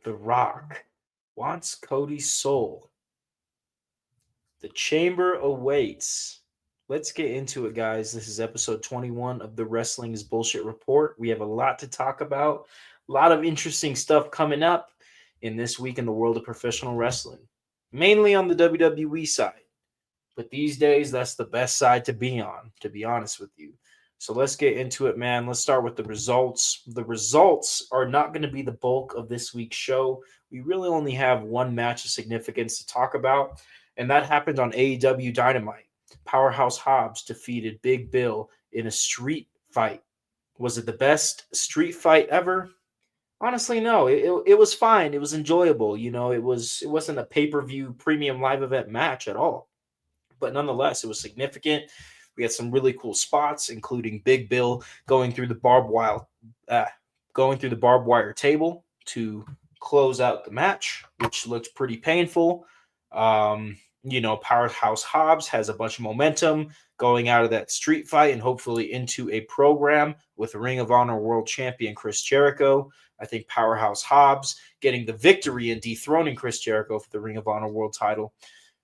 The Rock wants Cody's soul. The chamber awaits. Let's get into it, guys. This is episode 21 of the Wrestling is Bullshit Report. We have a lot to talk about, a lot of interesting stuff coming up in this week in the world of professional wrestling, mainly on the WWE side. But these days, that's the best side to be on, to be honest with you. So let's get into it, man. Let's start with the results. The results are not going to be the bulk of this week's show. We really only have one match of significance to talk about, and that happened on AEW Dynamite. Powerhouse Hobbs defeated Big Bill in a street fight. Was it the best street fight ever? Honestly, no. It was fine. It was enjoyable. It wasn't a pay-per-view premium live event match at all. But nonetheless, it was significant. We had some really cool spots, including Big Bill going through the barbed wire table to close out the match, which looked pretty painful. Powerhouse Hobbs has a bunch of momentum going out of that street fight and hopefully into a program with Ring of Honor World Champion Chris Jericho. I think Powerhouse Hobbs getting the victory and dethroning Chris Jericho for the Ring of Honor World title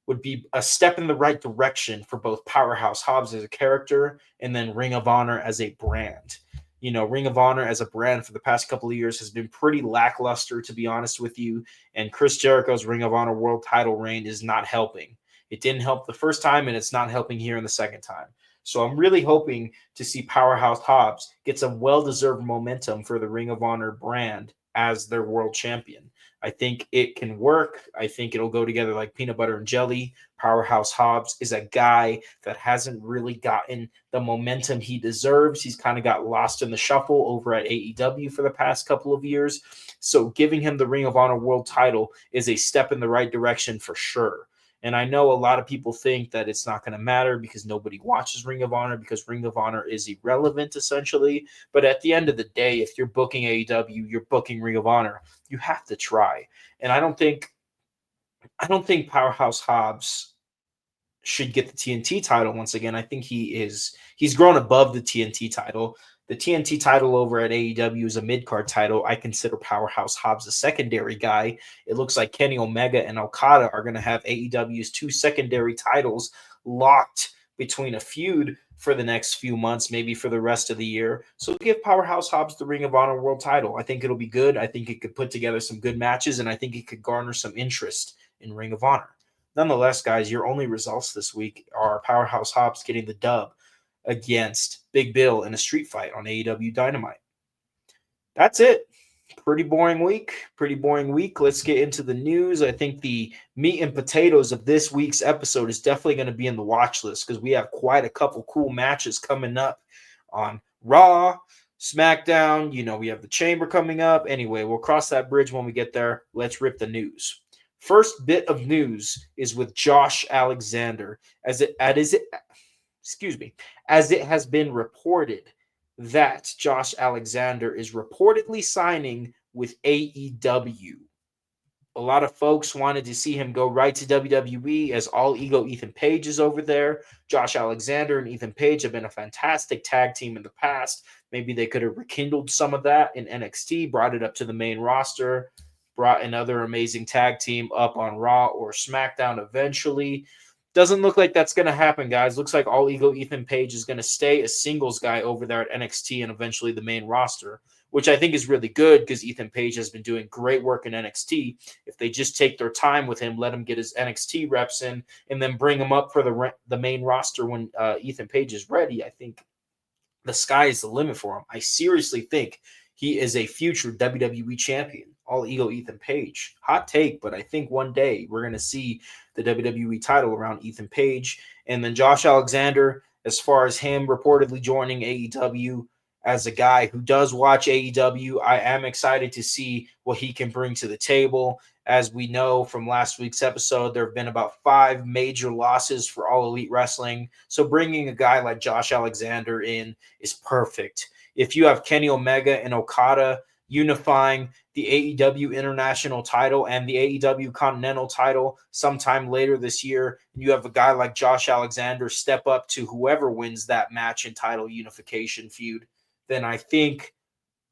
would be a step in the right direction for both Powerhouse Hobbs as a character and then Ring of Honor as a brand. Ring of Honor as a brand for the past couple of years has been pretty lackluster, to be honest with you, and Chris Jericho's Ring of Honor World title reign is not helping. It didn't help the first time, and it's not helping here in the second time. So I'm really hoping to see Powerhouse Hobbs get some well-deserved momentum for the Ring of Honor brand as their world champion. I think it can work. I think it'll go together like peanut butter and jelly. Powerhouse Hobbs is a guy that hasn't really gotten the momentum he deserves. He's kind of got lost in the shuffle over at AEW for the past couple of years. So giving him the Ring of Honor World title is a step in the right direction for sure. And I know a lot of people think that it's not going to matter because nobody watches Ring of Honor because Ring of Honor is irrelevant, essentially. But at the end of the day, if you're booking AEW, you're booking Ring of Honor. You have to try. And I don't think Powerhouse Hobbs should get the TNT title once again. I think he's grown above the TNT title. The TNT title over at AEW is a mid-card title. I consider Powerhouse Hobbs a secondary guy. It looks like Kenny Omega and Okada are going to have AEW's two secondary titles locked between a feud for the next few months, maybe for the rest of the year. So give Powerhouse Hobbs the Ring of Honor World title. I think it'll be good. I think it could put together some good matches, and I think it could garner some interest in Ring of Honor. Nonetheless, guys, your only results this week are Powerhouse Hobbs getting the dub against Big Bill in a street fight on AEW Dynamite. That's it. Pretty boring week. Let's get into the news. I think the meat and potatoes of this week's episode is definitely going to be in the watch list because we have quite a couple cool matches coming up on Raw, SmackDown. We have the Chamber coming up. Anyway, we'll cross that bridge when we get there. Let's rip the news. First bit of news is with Josh Alexander. As it has been reported that Josh Alexander is reportedly signing with AEW. A lot of folks wanted to see him go right to WWE as All Ego Ethan Page is over there. Josh Alexander and Ethan Page have been a fantastic tag team in the past. Maybe they could have rekindled some of that in NXT, brought it up to the main roster, brought another amazing tag team up on Raw or SmackDown eventually. Doesn't look like that's going to happen, guys. Looks like All Ego Ethan Page is going to stay a singles guy over there at NXT and eventually the main roster, which I think is really good because Ethan Page has been doing great work in NXT. If they just take their time with him, let him get his NXT reps in, and then bring him up for the main roster when Ethan Page is ready, I think the sky is the limit for him. I seriously think he is a future WWE champion. All Ego Ethan Page. Hot take, but I think one day we're going to see the WWE title around Ethan Page. And then Josh Alexander, as far as him reportedly joining AEW, as a guy who does watch AEW, I am excited to see what he can bring to the table. As we know from last week's episode, there have been about 5 major losses for All Elite Wrestling. So bringing a guy like Josh Alexander in is perfect. If you have Kenny Omega and Okada unifying the AEW International title and the AEW Continental title sometime later this year, and you have a guy like Josh Alexander step up to whoever wins that match and title unification feud, then I think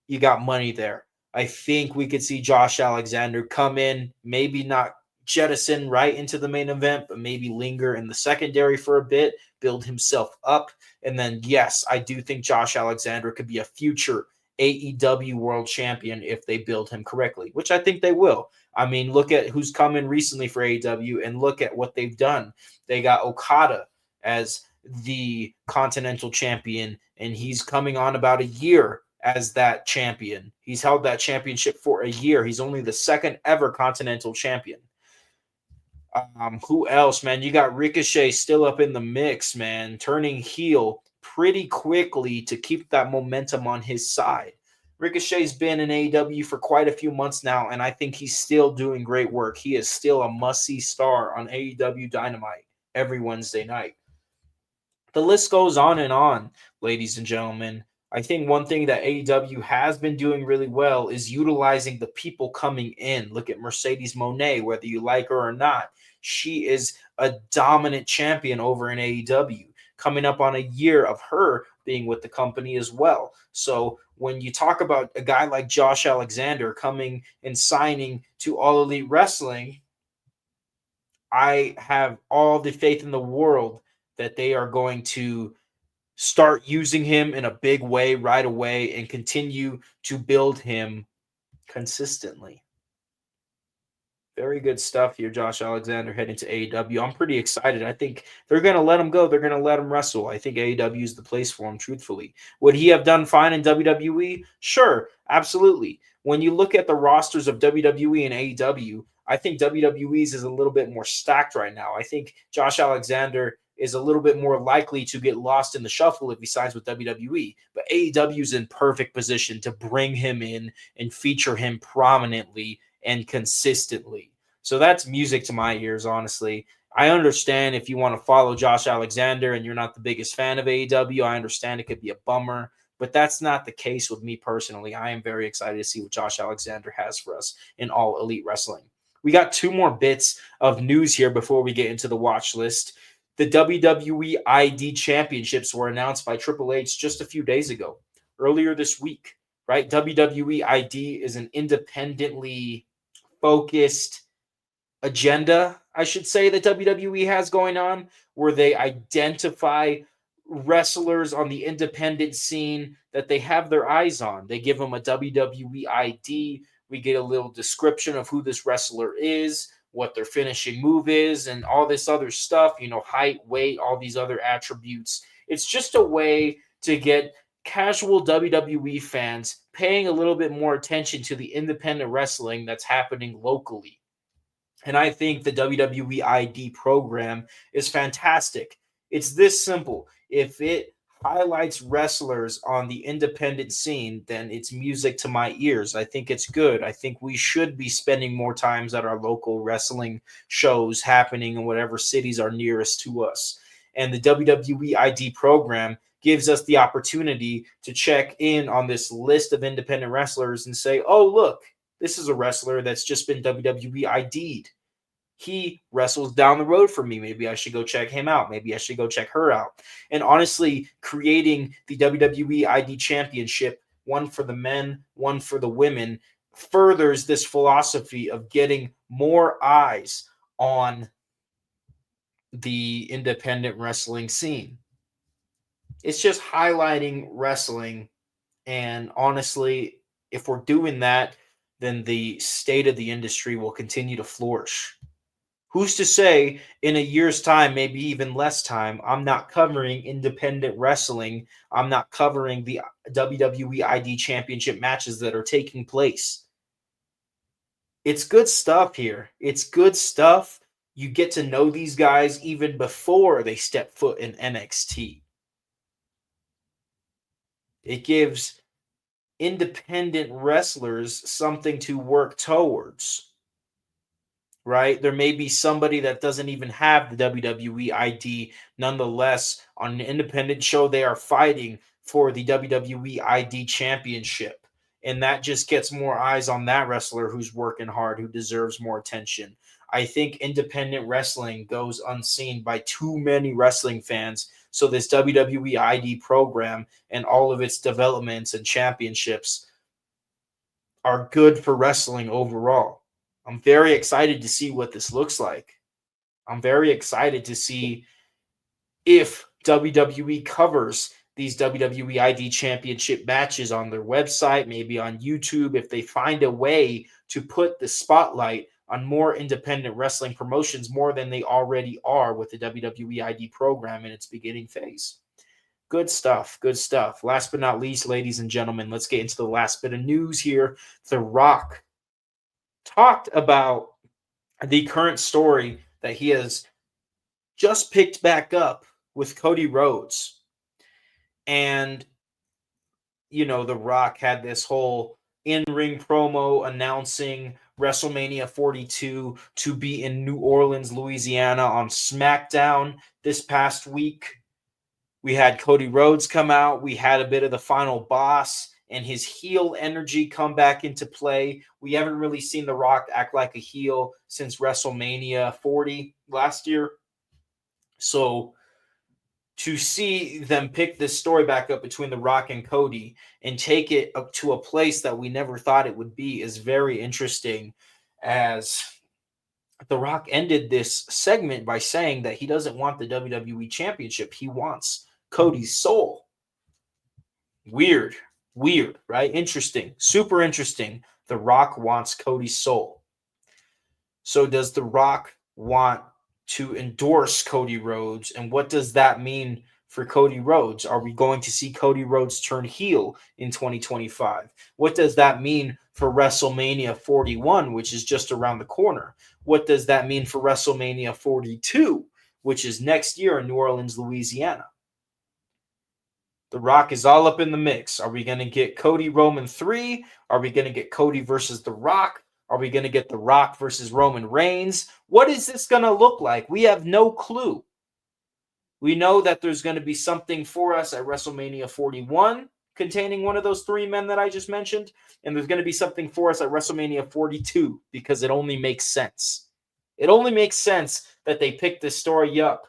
you got money there. I think we could see Josh Alexander come in, maybe not jettison right into the main event, but maybe linger in the secondary for a bit, build himself up. And then, yes, I do think Josh Alexander could be a future AEW world champion if they build him correctly, which I think they will. I mean, look at who's come in recently for AEW and look at what they've done. They got Okada as the Continental Champion, and he's coming on about a year as that champion. He's held that championship for a year. He's only the second ever Continental Champion. Who else, man? You got Ricochet still up in the mix, man, turning heel pretty quickly to keep that momentum on his side. Ricochet's been in AEW for quite a few months now, and I think he's still doing great work. He is still a must-see star on AEW Dynamite every Wednesday night. The list goes on, ladies and gentlemen. I think one thing that AEW has been doing really well is utilizing the people coming in. Look at Mercedes Moné, whether you like her or not. She is a dominant champion over in AEW, coming up on a year of her being with the company as well. So when you talk about a guy like Josh Alexander coming and signing to All Elite Wrestling, I have all the faith in the world that they are going to start using him in a big way right away and continue to build him consistently. Very good stuff here, Josh Alexander heading to AEW. I'm pretty excited. I think they're going to let him go. They're going to let him wrestle. I think AEW is the place for him, truthfully. Would he have done fine in WWE? Sure, absolutely. When you look at the rosters of WWE and AEW, I think WWE's is a little bit more stacked right now. I think Josh Alexander is a little bit more likely to get lost in the shuffle if he signs with WWE. But AEW is in perfect position to bring him in and feature him prominently and consistently. So that's music to my ears, honestly. I understand if you want to follow Josh Alexander and you're not the biggest fan of AEW, I understand it could be a bummer, but that's not the case with me personally. I am very excited to see what Josh Alexander has for us in All Elite Wrestling. We got two more bits of news here before we get into the watch list. The WWEID Championships were announced by Triple H just a few days ago, earlier this week, right? WWEID is an independently focused agenda, I should say, that WWE has going on, where they identify wrestlers on the independent scene that they have their eyes on. They give them a WWE ID. We get a little description of who this wrestler is, what their finishing move is, and all this other stuff, height, weight, all these other attributes. It's just a way to get casual WWE fans paying a little bit more attention to the independent wrestling that's happening locally. And I think the WWE ID program is fantastic. It's this simple. If it highlights wrestlers on the independent scene, then it's music to my ears. I think it's good. I think we should be spending more times at our local wrestling shows happening in whatever cities are nearest to us. And the WWE ID program gives us the opportunity to check in on this list of independent wrestlers and say, oh, look, this is a wrestler that's just been WWE ID'd. He wrestles down the road from me. Maybe I should go check him out. Maybe I should go check her out. And honestly, creating the WWE ID Championship, one for the men, one for the women, furthers this philosophy of getting more eyes on the independent wrestling scene. It's just highlighting wrestling. And honestly, if we're doing that, then the state of the industry will continue to flourish. Who's to say in a year's time, maybe even less time, I'm not covering independent wrestling. I'm not covering the WWE ID Championship matches that are taking place. It's good stuff here. It's good stuff. You get to know these guys even before they step foot in NXT. It gives independent wrestlers something to work towards, right? There may be somebody that doesn't even have the WWE ID. Nonetheless, on an independent show, they are fighting for the WWE ID Championship. And that just gets more eyes on that wrestler who's working hard, who deserves more attention. I think independent wrestling goes unseen by too many wrestling fans. So this WWE ID program and all of its developments and championships are good for wrestling overall. I'm very excited to see what this looks like. I'm very excited to see if WWE covers these WWEID Championship matches on their website, maybe on YouTube, if they find a way to put the spotlight on more independent wrestling promotions more than they already are with the WWEID program in its beginning phase. Good stuff. Good stuff. Last but not least, ladies and gentlemen, let's get into the last bit of news here. The Rock talked about the current story that he has just picked back up with Cody Rhodes. And, The Rock had this whole in-ring promo announcing WrestleMania 42 to be in New Orleans, Louisiana on SmackDown this past week. We had Cody Rhodes come out. We had a bit of the final boss and his heel energy come back into play. We haven't really seen The Rock act like a heel since WrestleMania 40 last year. So to see them pick this story back up between The Rock and Cody and take it up to a place that we never thought it would be is very interesting, as The Rock ended this segment by saying that he doesn't want the WWE Championship. He wants Cody's soul. Weird, right? Interesting, super interesting. The Rock wants Cody's soul. So does The Rock want to endorse Cody Rhodes, and what does that mean for Cody Rhodes? Are we going to see Cody Rhodes turn heel in 2025? What does that mean for WrestleMania 41, which is just around the corner? What does that mean for WrestleMania 42, which is next year in New Orleans, Louisiana? The Rock is all up in the mix. Are we going to get Cody Roman 3? Are we going to get Cody versus The Rock? Are we going to get The Rock versus Roman Reigns? What is this going to look like? We have no clue. We know that there's going to be something for us at WrestleMania 41 containing one of those three men that I just mentioned. And there's going to be something for us at WrestleMania 42 because it only makes sense. It only makes sense that they picked this story up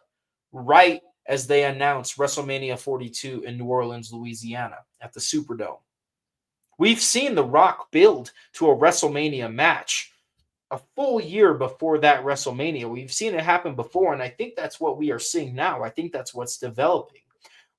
right as they announced WrestleMania 42 in New Orleans, Louisiana at the Superdome. We've seen The Rock build to a WrestleMania match a full year before that WrestleMania. We've seen it happen before, and I think that's what we are seeing now. I think that's what's developing.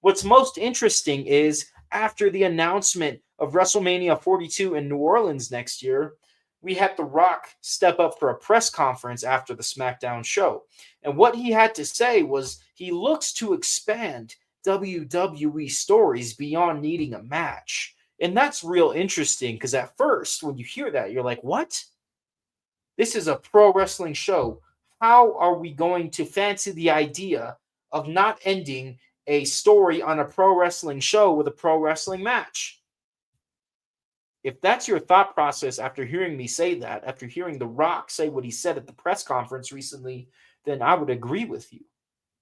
What's most interesting is after the announcement of WrestleMania 42 in New Orleans next year, we had The Rock step up for a press conference after the SmackDown show. And what he had to say was he looks to expand WWE stories beyond needing a match. And that's real interesting because at first, when you hear that, you're like, what? This is a pro wrestling show. How are we going to fancy the idea of not ending a story on a pro wrestling show with a pro wrestling match? If that's your thought process after hearing me say that, after hearing The Rock say what he said at the press conference recently, then I would agree with you.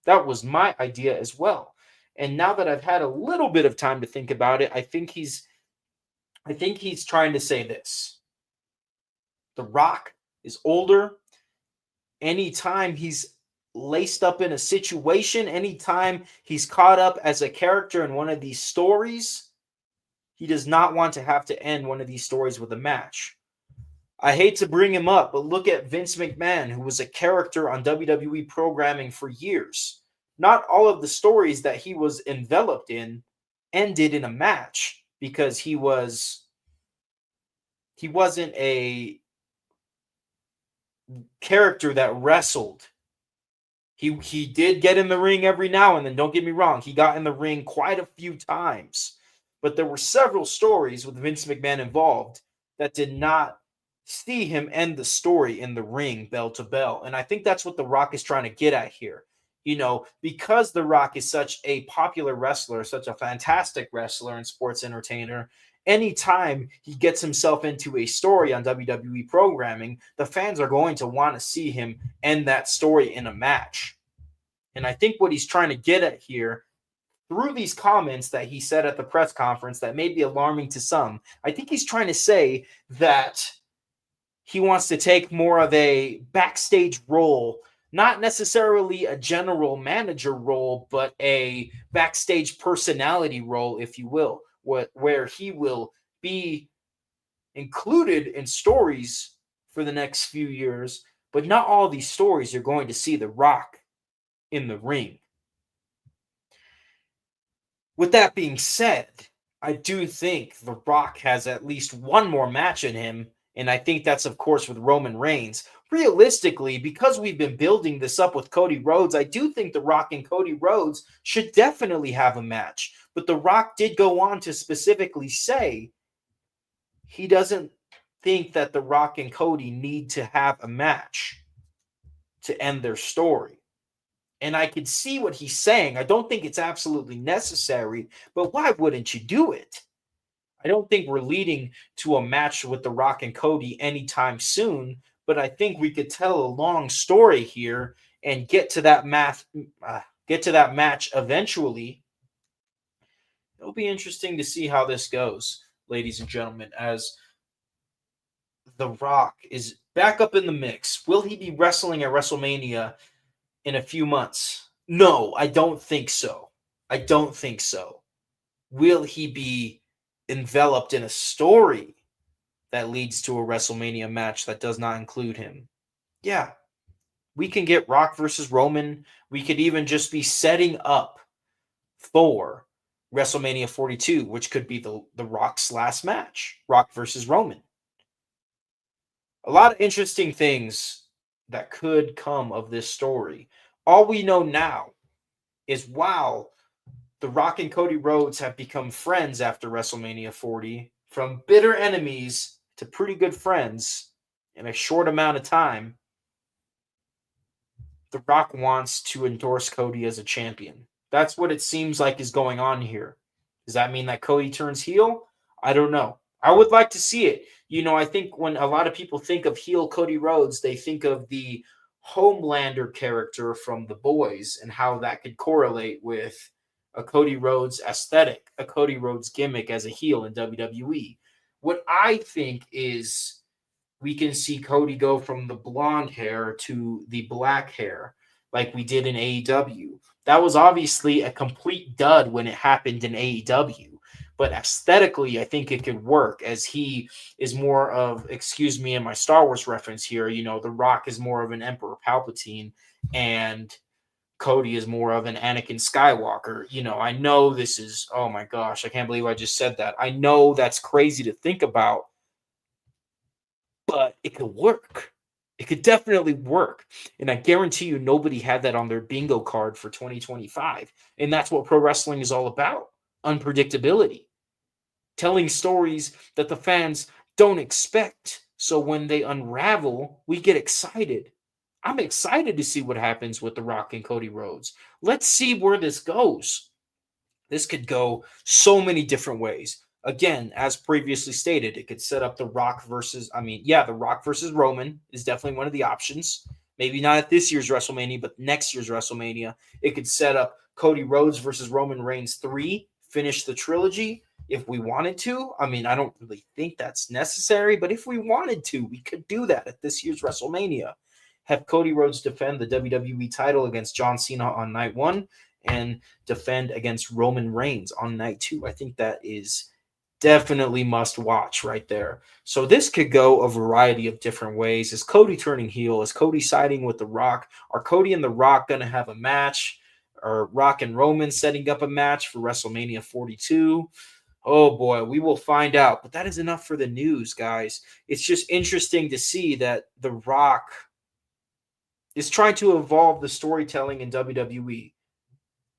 That was my idea as well. And now that I've had a little bit of time to think about it, I think he's trying to say this. The Rock is older. Anytime he's laced up in a situation, anytime he's caught up as a character in one of these stories, he does not want to have to end one of these stories with a match. I hate to bring him up, but look at Vince McMahon, who was a character on WWE programming for years. Not all of the stories that he was enveloped in ended in a match because he wasn't a character that wrestled. He did get in the ring every now and then, don't get me wrong. He got in the ring quite a few times. But there were several stories with Vince McMahon involved that did not see him end the story in the ring bell to bell. And I think that's what The Rock is trying to get at here. Because The Rock is such a popular wrestler, such a fantastic wrestler and sports entertainer, anytime he gets himself into a story on WWE programming, the fans are going to want to see him end that story in a match. And I think what he's trying to get at here through these comments that he said at the press conference that may be alarming to some, I think he's trying to say that he wants to take more of a backstage role, not necessarily a general manager role, but a backstage personality role, if you will, where he will be included in stories for the next few years, but not all these stories are going to see The Rock in the ring. With that being said, I do think The Rock has at least one more match in him, and I think that's, of course, with Roman Reigns. Realistically, because we've been building this up with Cody Rhodes, I do think The Rock and Cody Rhodes should definitely have a match. But The Rock did go on to specifically say he doesn't think that The Rock and Cody need to have a match to end their story. And I can see what he's saying. I don't think it's absolutely necessary, but why wouldn't you do it? I don't think we're leading to a match with The Rock and Cody anytime soon, but I think we could tell a long story here and get to that match eventually. It'll be interesting to see how this goes, ladies and gentlemen, as The Rock is back up in the mix. Will he be wrestling at WrestleMania in a few months? No, I don't think so. I don't think so. Will he be enveloped in a story that leads to a WrestleMania match that does not include him? Yeah. We can get Rock versus Roman. We could even just be setting up for WrestleMania 42, which could be the Rock's last match. Rock versus Roman. A lot of interesting things that could come of this story. All we know now is, wow, The Rock and Cody Rhodes have become friends after WrestleMania 40, from bitter enemies to pretty good friends in a short amount of time. The Rock wants to endorse Cody as a champion. That's what it seems like is going on here. Does that mean that Cody turns heel? I don't know. I would like to see it. I think when a lot of people think of heel Cody Rhodes, they think of the Homelander character from The Boys and how that could correlate with a Cody Rhodes aesthetic, a Cody Rhodes gimmick as a heel in WWE. What I think is we can see Cody go from the blonde hair to the black hair like we did in AEW. That was obviously a complete dud when it happened in AEW. But aesthetically, I think it could work, as he is more of, excuse me, in my Star Wars reference here, The Rock is more of an Emperor Palpatine, and Cody is more of an Anakin Skywalker. I know this is, oh my gosh, I can't believe I just said that. I know that's crazy to think about, but it could work. It could definitely work. And I guarantee you nobody had that on their bingo card for 2025. And that's what pro wrestling is all about. Unpredictability. Telling stories that the fans don't expect. So when they unravel, we get excited. I'm excited to see what happens with The Rock and Cody Rhodes. Let's see where this goes. This could go so many different ways. Again, as previously stated, it could set up The Rock versus Roman is definitely one of the options. Maybe not at this year's WrestleMania, but next year's WrestleMania. It could set up Cody Rhodes versus Roman Reigns 3, finish the trilogy if we wanted to. I don't really think that's necessary, but if we wanted to, we could do that at this year's WrestleMania. Have Cody Rhodes defend the WWE title against John Cena on night 1 and defend against Roman Reigns on night 2. I think that is definitely must watch right there. So this could go a variety of different ways. Is Cody turning heel? Is Cody siding with The Rock? Are Cody and The Rock going to have a match? Or Rock and Roman setting up a match for WrestleMania 42? Oh boy, we will find out. But that is enough for the news, guys. It's just interesting to see that The Rock is trying to evolve the storytelling in WWE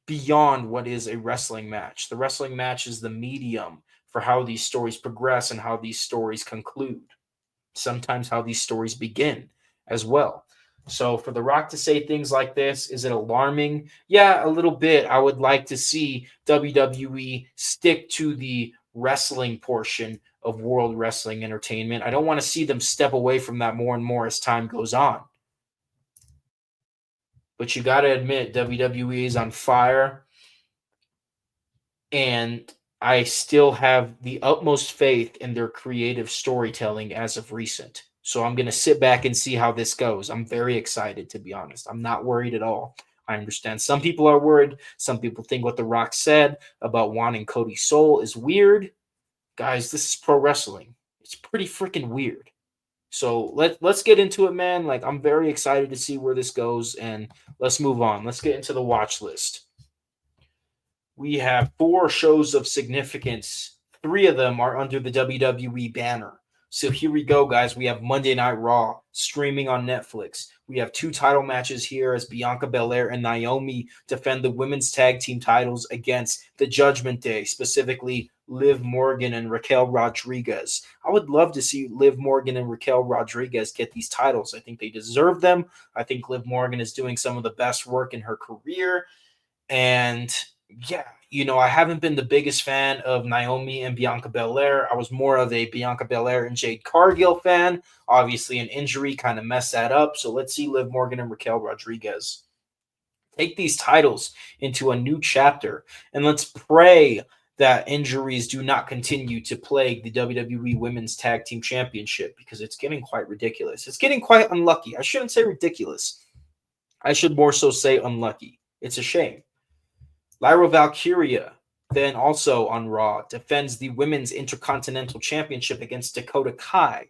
beyond what is a wrestling match. The wrestling match is the medium for how these stories progress and how these stories conclude. Sometimes how these stories begin as well. So for The Rock to say things like this, is it alarming? Yeah, a little bit. I would like to see WWE stick to the wrestling portion of World Wrestling Entertainment. I don't want to see them step away from that more and more as time goes on. But you got to admit, WWE is on fire. And I still have the utmost faith in their creative storytelling as of recent. So I'm going to sit back and see how this goes. I'm very excited, to be honest. I'm not worried at all. I understand some people are worried. Some people think what The Rock said about wanting Cody's soul is weird. Guys, this is pro wrestling. It's pretty freaking weird. So let's get into it, man. Like, I'm very excited to see where this goes, and let's move on. Let's get into the watch list. We have 4 shows of significance. 3 of them are under the WWE banner. So here we go, guys. We have Monday Night Raw streaming on Netflix. We have 2 title matches here as Bianca Belair and Naomi defend the women's tag team titles against the Judgment Day, specifically Liv Morgan and Raquel Rodriguez. I would love to see Liv Morgan and Raquel Rodriguez get these titles. I think they deserve them. I think Liv Morgan is doing some of the best work in her career. And yeah, I haven't been the biggest fan of Naomi and Bianca Belair. I was more of a Bianca Belair and Jade Cargill fan. Obviously, an injury kind of messed that up. So let's see Liv Morgan and Raquel Rodriguez take these titles into a new chapter. And let's pray that injuries do not continue to plague the WWE Women's Tag Team Championship, because it's getting quite ridiculous. It's getting quite unlucky. I shouldn't say ridiculous. I should more so say unlucky. It's a shame. Lyra Valkyria, then also on Raw, defends the Women's Intercontinental Championship against Dakota Kai.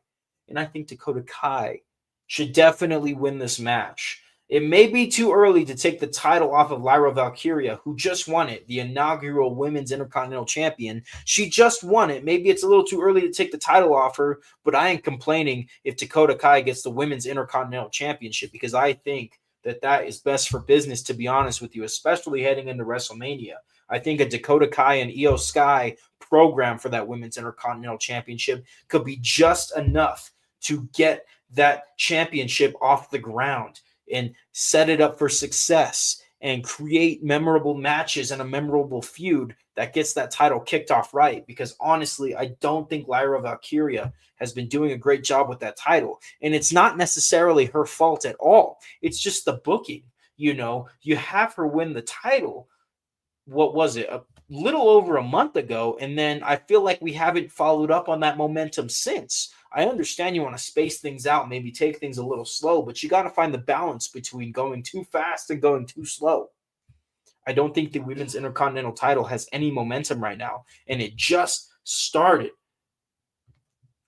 And I think Dakota Kai should definitely win this match. It may be too early to take the title off of Lyra Valkyria, who just won it, the inaugural Women's Intercontinental Champion. She just won it. Maybe it's a little too early to take the title off her, but I ain't complaining if Dakota Kai gets the Women's Intercontinental Championship, because I think that is best for business, to be honest with you, especially heading into WrestleMania. I think a Dakota Kai and Io Sky program for that Women's Intercontinental Championship could be just enough to get that championship off the ground and set it up for success and create memorable matches and a memorable feud that gets that title kicked off right. Because honestly, I don't think Lyra Valkyria has been doing a great job with that title. And it's not necessarily her fault at all. It's just the booking. You have her win the title. What was it? A little over a month ago. And then I feel like we haven't followed up on that momentum since. I understand you want to space things out, maybe take things a little slow, but you got to find the balance between going too fast and going too slow. I don't think the Women's Intercontinental title has any momentum right now, and it just started.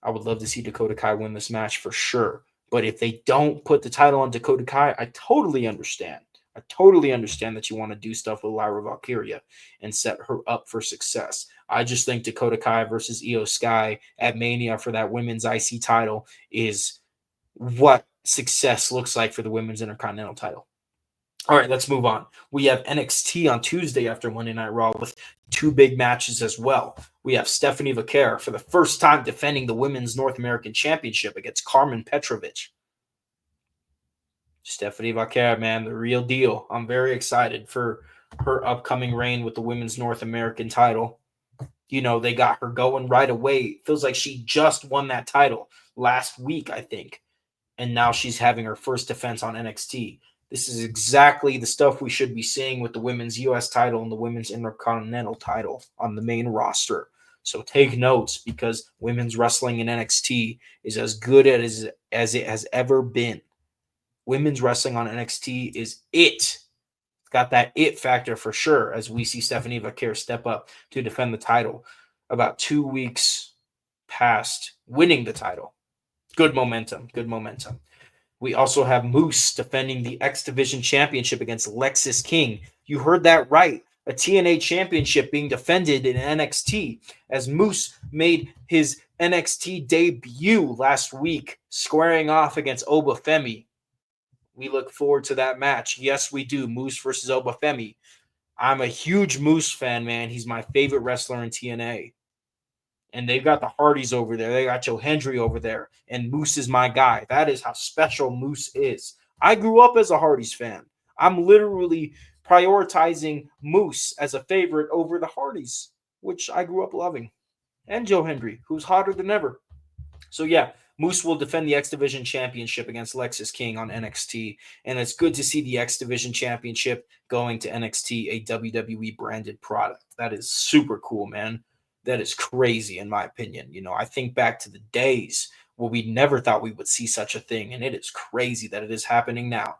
I would love to see Dakota Kai win this match for sure, but if they don't put the title on Dakota Kai, I totally understand. I totally understand that you want to do stuff with Lyra Valkyria and set her up for success. I just think Dakota Kai versus Io Sky at Mania for that women's IC title is what success looks like for the Women's Intercontinental title. All right, let's move on. We have NXT on Tuesday after Monday Night Raw with 2 big matches as well. We have Stephanie Vaquer for the first time defending the Women's North American Championship against Carmen Petrovic. Stephanie Vaquer, man, the real deal. I'm very excited for her upcoming reign with the Women's North American title. They got her going right away. It feels like she just won that title last week, I think. And now she's having her first defense on NXT. This is exactly the stuff we should be seeing with the Women's US title and the Women's Intercontinental title on the main roster. So take notes, because women's wrestling in NXT is as good as it has ever been. Women's wrestling on NXT is it. It's got that it factor for sure, as we see Stephanie Vaquer step up to defend the title about 2 weeks past winning the title. Good momentum. We also have Moose defending the X Division Championship against Lexis King. You heard that right. A TNA Championship being defended in NXT, as Moose made his NXT debut last week, squaring off against Obafemi. We look forward to that match. Yes, we do. Moose versus Obafemi. I'm a huge Moose fan, man. He's my favorite wrestler in TNA. And they've got the Hardys over there. They got Joe Hendry over there. And Moose is my guy. That is how special Moose is. I grew up as a Hardys fan. I'm literally prioritizing Moose as a favorite over the Hardys, which I grew up loving. And Joe Hendry, who's hotter than ever. So yeah, Moose will defend the X Division Championship against Lexis King on NXT. And it's good to see the X Division Championship going to NXT, a WWE branded product. That is super cool, man. That is crazy, in my opinion. I think back to the days where we never thought we would see such a thing, and it is crazy that it is happening now.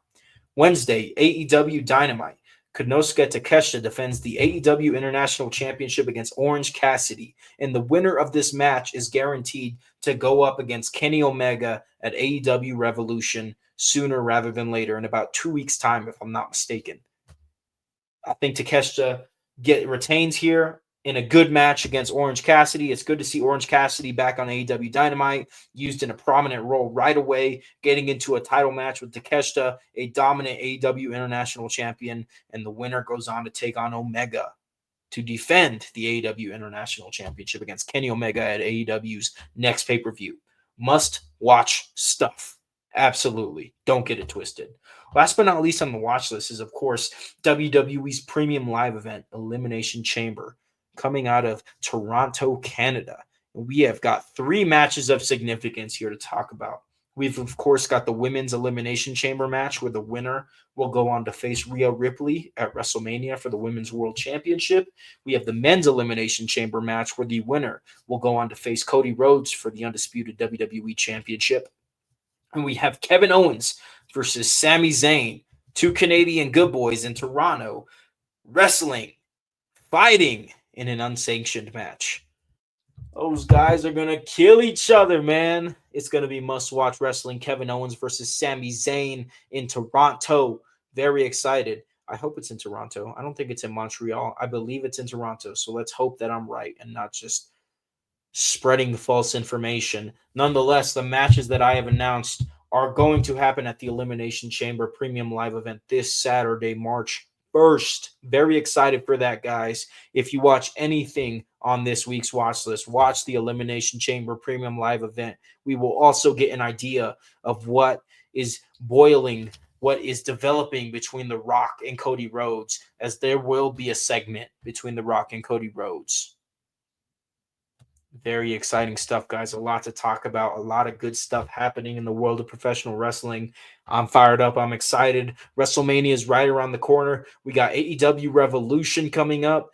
Wednesday, AEW Dynamite. Konosuke Takeshita defends the AEW International Championship against Orange Cassidy, and the winner of this match is guaranteed to go up against Kenny Omega at AEW Revolution sooner rather than later, in about 2 weeks' time, if I'm not mistaken. I think Takeshita retains here in a good match against Orange Cassidy. It's good to see Orange Cassidy back on AEW Dynamite, used in a prominent role right away, getting into a title match with Takeshita, a dominant AEW International Champion, and the winner goes on to take on Omega to defend the AEW International Championship against Kenny Omega at AEW's next pay-per-view. Must-watch stuff. Absolutely. Don't get it twisted. Last but not least on the watch list is, of course, WWE's premium live event, Elimination Chamber, coming out of Toronto, Canada. We have got 3 matches of significance here to talk about. We've, of course, got the Women's Elimination Chamber match where the winner will go on to face Rhea Ripley at WrestleMania for the Women's World Championship. We have the Men's Elimination Chamber match where the winner will go on to face Cody Rhodes for the undisputed WWE Championship. And we have Kevin Owens versus Sami Zayn, 2 Canadian good boys in Toronto, wrestling, fighting in an unsanctioned match. Those guys are going to kill each other, man. It's going to be must-watch wrestling. Kevin Owens versus Sami Zayn in Toronto. Very excited. I hope it's in Toronto. I don't think it's in Montreal. I believe it's in Toronto. So let's hope that I'm right and not just spreading false information. Nonetheless, the matches that I have announced are going to happen at the Elimination Chamber Premium Live event this Saturday, March 1st. Very excited for that, guys. If you watch anything on this week's watch list, watch the Elimination Chamber Premium Live event. We will also get an idea of what is boiling, what is developing between The Rock and Cody Rhodes, as there will be a segment between The Rock and Cody Rhodes. Very exciting stuff, guys. A lot to talk about. A lot of good stuff happening in the world of professional wrestling. I'm fired up. I'm excited. WrestleMania is right around the corner. We got AEW Revolution coming up.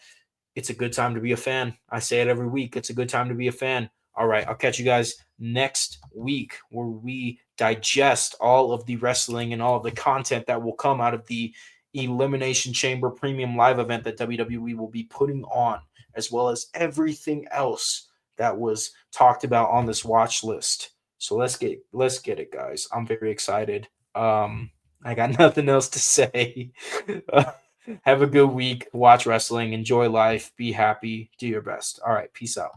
It's a good time to be a fan. I say it every week. It's a good time to be a fan. All right, I'll catch you guys next week where we digest all of the wrestling and all of the content that will come out of the Elimination Chamber Premium Live event that WWE will be putting on, as well as everything else that was talked about on this watch list. So let's get it, guys. I'm very excited. I got nothing else to say. Have a good week. Watch wrestling. Enjoy life. Be happy. Do your best. All right. Peace out.